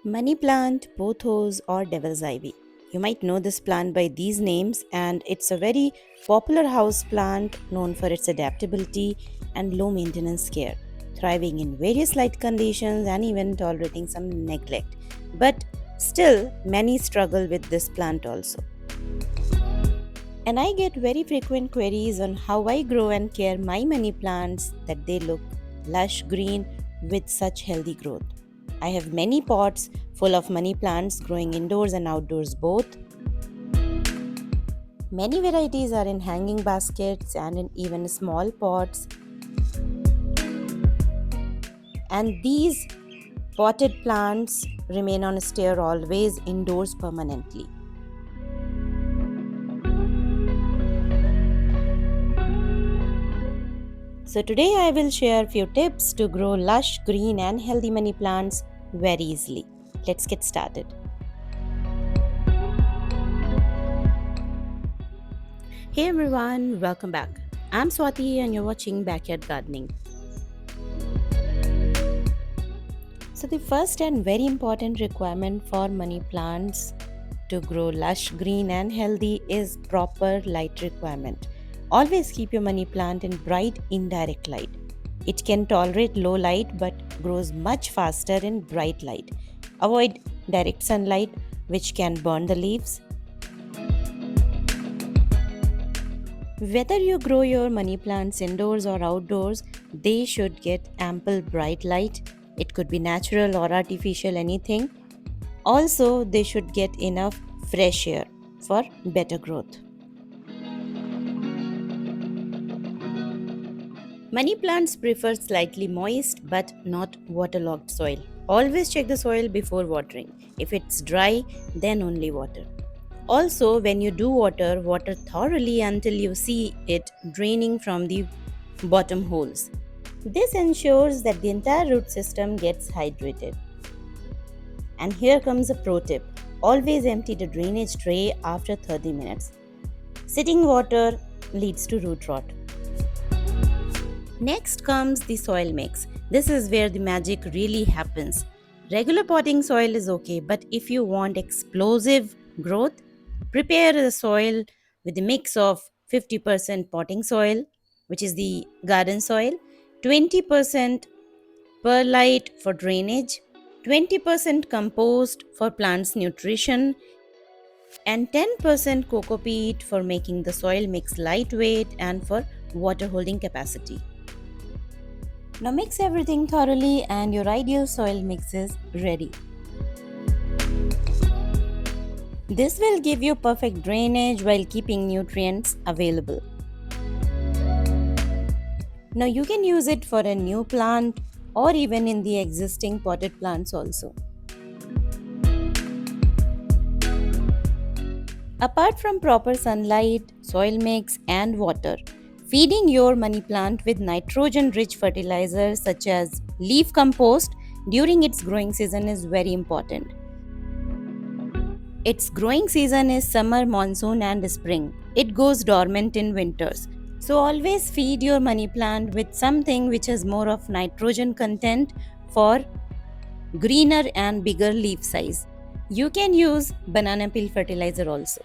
Money plant, pothos, or devil's ivy. You might know this plant by these names, and it's a very popular house plant known for its adaptability and low maintenance care, thriving in various light conditions and even tolerating some neglect. But still, many struggle with this plant also. And I get very frequent queries on how I grow and care my money plants that they look lush green with such healthy growth. I have many pots full of money plants growing indoors and outdoors both. Many varieties are in hanging baskets and in even small pots. And these potted plants remain on a stair always indoors permanently. So today I will share few tips to grow lush, green and healthy money plants very easily. Let's get started. Hey everyone, welcome back. I'm Swati and you're watching Backyard Gardening. So the first and very important requirement for money plants to grow lush, green and healthy is proper light requirement. Always keep your money plant in bright indirect light. It can tolerate low light but grows much faster in bright light. Avoid direct sunlight which can burn the leaves. Whether you grow your money plants indoors or outdoors, they should get ample bright light. It could be natural or artificial, anything. Also, they should get enough fresh air for better growth. Money plants prefer slightly moist but not waterlogged soil. Always check the soil before watering. If it's dry, then only water. Also, when you do water, water thoroughly until you see it draining from the bottom holes. This ensures that the entire root system gets hydrated. And here comes a pro tip. Always empty the drainage tray after 30 minutes. Sitting water leads to root rot. Next comes the soil mix. This is where the magic really happens. Regular potting soil is okay, but if you want explosive growth, prepare the soil with a mix of 50% potting soil, which is the garden soil, 20% perlite for drainage, 20% compost for plants nutrition, and 10% cocopeat for making the soil mix lightweight and for water holding capacity. Now mix everything thoroughly and your ideal soil mix is ready. This will give you perfect drainage while keeping nutrients available. Now you can use it for a new plant or even in the existing potted plants also. Apart from proper sunlight, soil mix and water, feeding your money plant with nitrogen-rich fertilizers such as leaf compost during its growing season is very important. Its growing season is summer, monsoon and spring. It goes dormant in winters. So always feed your money plant with something which has more of nitrogen content for greener and bigger leaf size. You can use banana peel fertilizer also.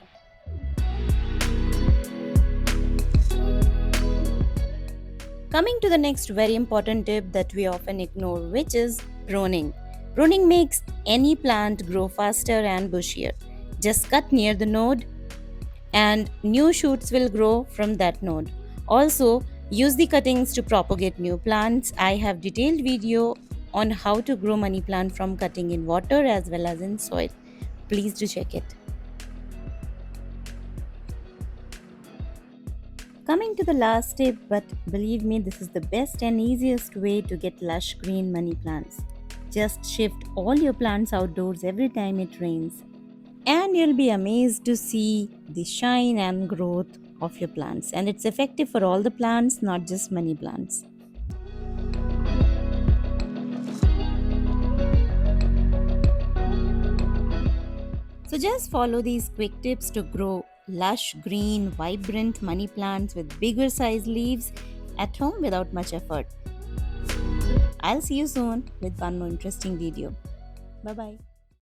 Coming to the next very important tip that we often ignore, which is pruning. Pruning makes any plant grow faster and bushier. Just cut near the node and new shoots will grow from that node. Also, use the cuttings to propagate new plants. I have detailed video on how to grow money plant from cutting in water as well as in soil. Please do check it. Coming to the last tip, but believe me, this is the best and easiest way to get lush green money plants. Just shift all your plants outdoors every time it rains, and you'll be amazed to see the shine and growth of your plants. And it's effective for all the plants, not just money plants. So just follow these quick tips to grow lush, green, vibrant money plants with bigger size leaves at home without much effort. I'll see you soon with one more interesting video. Bye bye.